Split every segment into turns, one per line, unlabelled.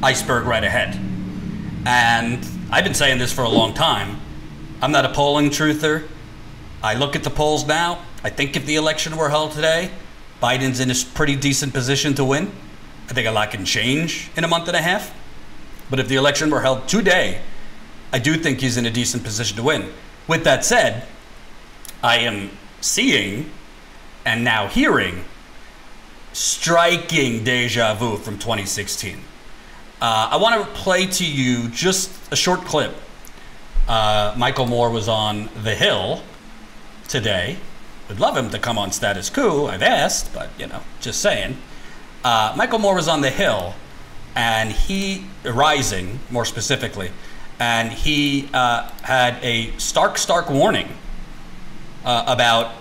iceberg right ahead. And I've been saying this for a long time. I'm not a polling truther. I look at the polls now. I think if the election were held today, Biden's in a pretty decent position to win. I think a lot can change in a month and a half. But if the election were held today, I do think he's in a decent position to win. With that said, I am seeing and now hearing striking deja vu from 2016. I want to play to you just a short clip. Michael Moore was on The Hill today. Would love him to come on Status Coup. I've asked, but you know, just saying. Michael Moore was on The Hill, and he, Rising more specifically, and he had a stark warning about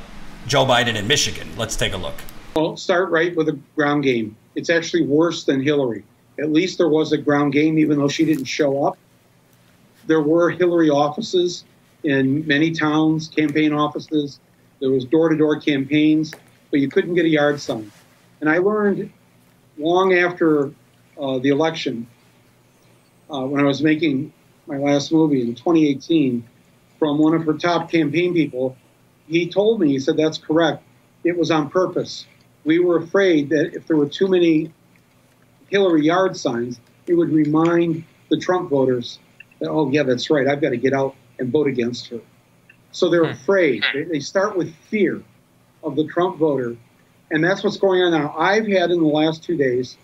Joe Biden in Michigan. Let's take a look.
Well, start right with a ground game. It's actually worse than Hillary. At least there was a ground game, even though she didn't show up. There were Hillary offices in many towns, campaign offices. There was door-to-door campaigns, but you couldn't get a yard sign. And I learned long after the election, when I was making my last movie in 2018, from one of her top campaign people. He told me, he said, that's correct. It was on purpose. We were afraid that if there were too many Hillary yard signs, it would remind the Trump voters that, oh, yeah, that's right, I've got to get out and vote against her. So they're afraid. They start with fear of the Trump voter. And that's what's going on now. I've had in the last 2 days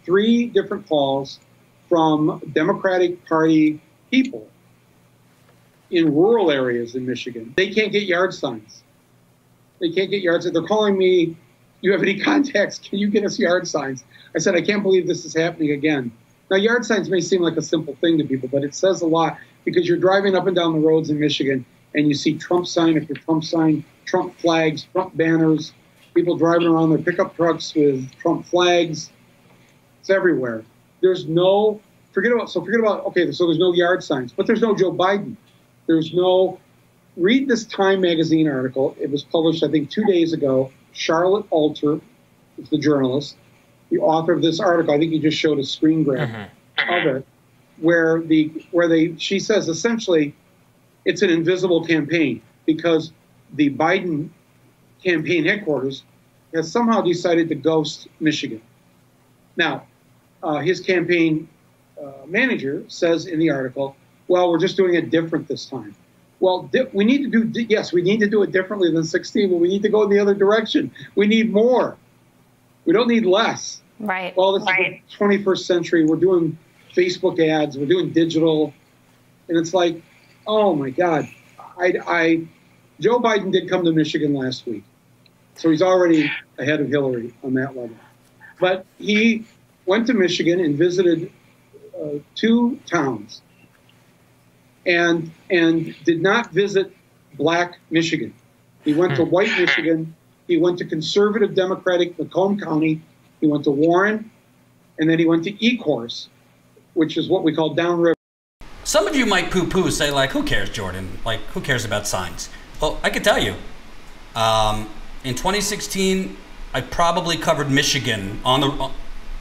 3 different calls from Democratic Party people in rural areas in Michigan. They can't get yard signs. They can't get yard signs. They're calling me, you have any contacts? Can you get us yard signs? I said, I can't believe this is happening again. Now, yard signs may seem like a simple thing to people, but it says a lot because you're driving up and down the roads in Michigan and you see Trump sign after Trump sign, Trump flags, Trump banners, people driving around their pickup trucks with Trump flags. It's everywhere. There's no, forget about, okay, so there's no yard signs, but there's no Joe Biden. There's no, read this Time magazine article. It was published, I think, 2 days ago. Charlotte Alter is the journalist, the author of this article. I think he just showed a screen grab of it, where she says essentially it's an invisible campaign because the Biden campaign headquarters has somehow decided to ghost Michigan. Now, his campaign manager says in the article, well, we're just doing it different this time. Well, we need to do, yes, we need to do it differently than 16, but we need to go in the other direction. We need more. We don't need less.
Right.
Well, this is the 21st century. We're doing Facebook ads. We're doing digital. And it's like, oh, my God. Joe Biden did come to Michigan last week. So he's already ahead of Hillary on that level. But he went to Michigan and visited 2 towns and did not visit black Michigan. He went to white Michigan. He went to conservative Democratic Macomb County. He went to Warren. And then he went to Ecorse, which is what we call downriver.
Some of you might poo-poo, say like, who cares, Jordan? Like, who cares about signs? Well, I could tell you. In 2016, I probably covered Michigan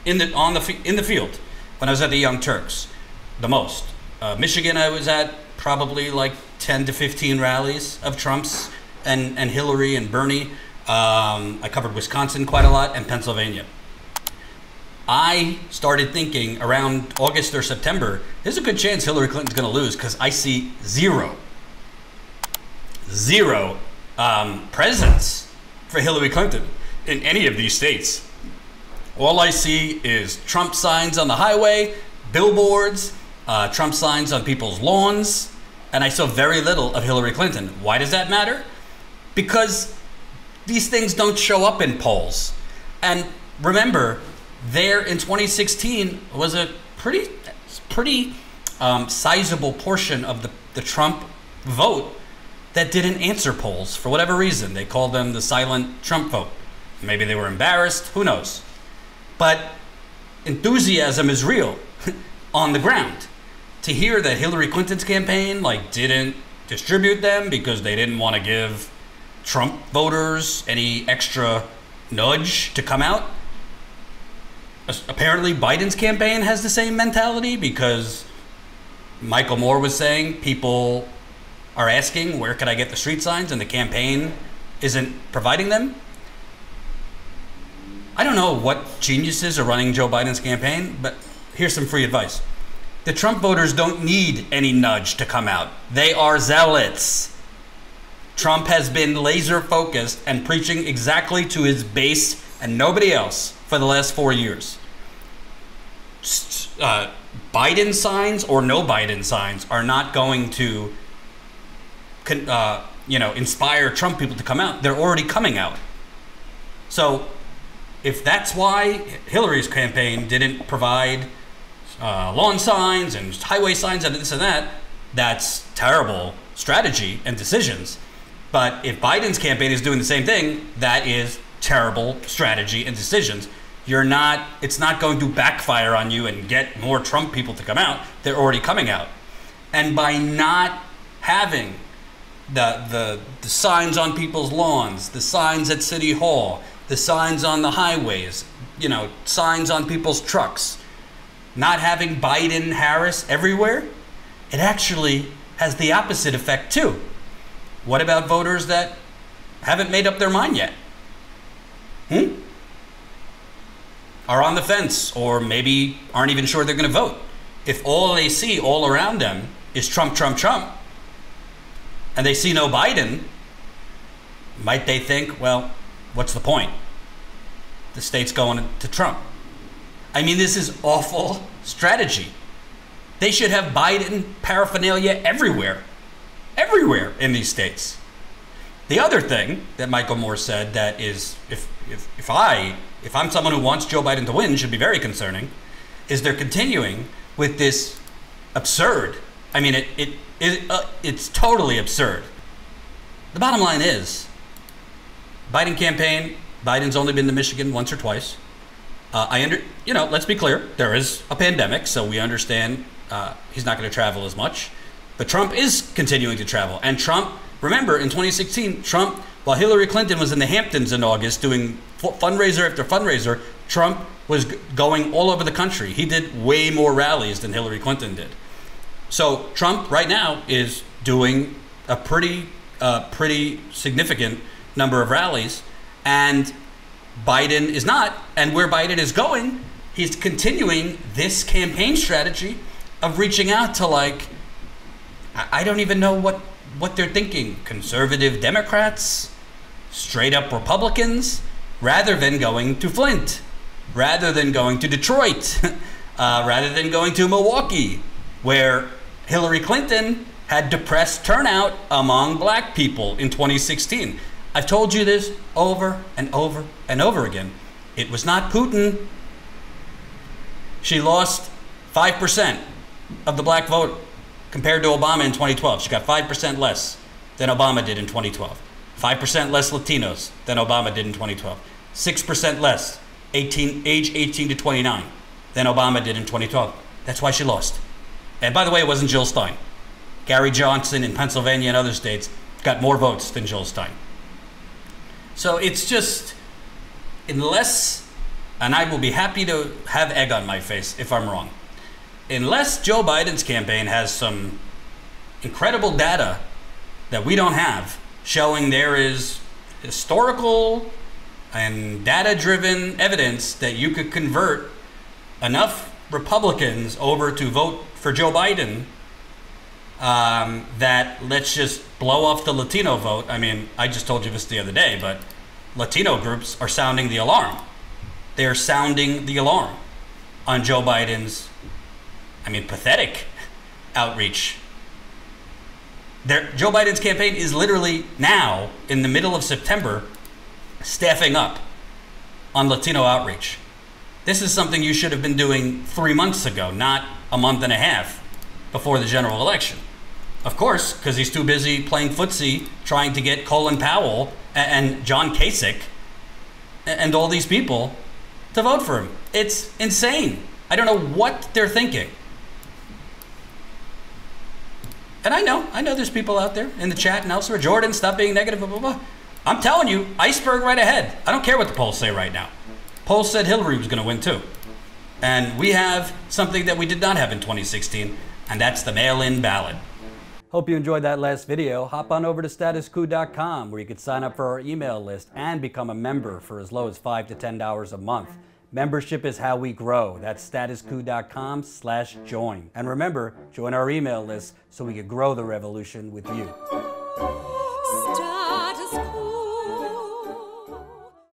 in the field when I was at the Young Turks, the most. Michigan, I was at probably like 10 to 15 rallies of Trump's and Hillary and Bernie. I covered Wisconsin quite a lot and Pennsylvania. I started thinking around August or September, there's a good chance Hillary Clinton's going to lose because I see zero presence for Hillary Clinton in any of these states. All I see is Trump signs on the highway, billboards, Trump signs on people's lawns, and I saw very little of Hillary Clinton. Why does that matter? Because these things don't show up in polls. And remember, there in 2016 was a pretty sizable portion of the Trump vote that didn't answer polls for whatever reason. They called them the silent Trump vote. Maybe they were embarrassed, who knows? But enthusiasm is real on the ground. To hear that Hillary Clinton's campaign didn't distribute them because they didn't want to give Trump voters any extra nudge to come out, apparently Biden's campaign has the same mentality, because Michael Moore was saying people are asking, where could I get the street signs? And the campaign isn't providing them. I don't know what geniuses are running Joe Biden's campaign, but here's some free advice. The Trump voters don't need any nudge to come out. They are zealots. Trump has been laser focused and preaching exactly to his base and nobody else for the last 4 years. Biden signs or no Biden signs are not going to inspire Trump people to come out. They're already coming out. So if that's why Hillary's campaign didn't provide lawn signs and highway signs and this and that, that's terrible strategy and decisions. But if Biden's campaign is doing the same thing, that is terrible strategy and decisions. It's not going to backfire on you and get more Trump people to come out. They're already coming out. And by not having the signs on people's lawns, the signs at City Hall, the signs on the highways, signs on people's trucks, not having Biden, Harris everywhere, it actually has the opposite effect too. What about voters that haven't made up their mind yet? Are on the fence, or maybe aren't even sure they're going to vote. If all they see all around them is Trump, Trump, Trump, and they see no Biden, might they think, well, what's the point? The state's going to Trump. I mean, this is awful strategy. They should have Biden paraphernalia everywhere in these states. The other thing that Michael Moore said that is, if I'm someone who wants Joe Biden to win, should be very concerning, is they're continuing with this absurd. I mean, it's totally absurd. The bottom line is, Biden campaign, Biden's only been to Michigan once or twice. Let's be clear, there is a pandemic, so we understand he's not going to travel as much. But Trump is continuing to travel. And Trump, remember, in 2016, Trump, while Hillary Clinton was in the Hamptons in August doing fundraiser after fundraiser, Trump was going all over the country. He did way more rallies than Hillary Clinton did. So Trump right now is doing a pretty significant number of rallies, and Biden is not. And where Biden is going, he's continuing this campaign strategy of reaching out to, like, I don't even know what they're thinking. Conservative Democrats, straight up Republicans, rather than going to Flint, rather than going to Detroit, rather than going to Milwaukee, where Hillary Clinton had depressed turnout among black people in 2016. I've told you this over and over and over again. It was not Putin. She lost 5% of the black vote compared to Obama in 2012. She got 5% less than Obama did in 2012. 5% less Latinos than Obama did in 2012. 6% less age 18 to 29 than Obama did in 2012. That's why she lost. And by the way, it wasn't Jill Stein. Gary Johnson in Pennsylvania and other states got more votes than Jill Stein. So it's just, unless, and I will be happy to have egg on my face if I'm wrong, unless Joe Biden's campaign has some incredible data that we don't have, showing there is historical and data-driven evidence that you could convert enough Republicans over to vote for Joe Biden, that let's just blow off the Latino vote. I mean, I just told you this the other day, but Latino groups are sounding the alarm. They're sounding the alarm on Joe Biden's, pathetic outreach. Joe Biden's campaign is literally now, in the middle of September, staffing up on Latino outreach. This is something you should have been doing 3 months ago, not a month and a half before the general election. Of course, because he's too busy playing footsie, trying to get Colin Powell and John Kasich and all these people to vote for him. It's insane. I don't know what they're thinking. And I know there's people out there in the chat and elsewhere, Jordan, stop being negative, blah, blah, blah. I'm telling you, iceberg right ahead. I don't care what the polls say right now. Polls said Hillary was going to win too. And we have something that we did not have in 2016, and that's the mail-in ballot. Hope you enjoyed that last video. Hop on over to statuscoup.com where you can sign up for our email list and become a member for as low as $5 to $10 a month. Membership is how we grow. That's statuscoup.com/join. And remember, join our email list so we can grow the revolution with you.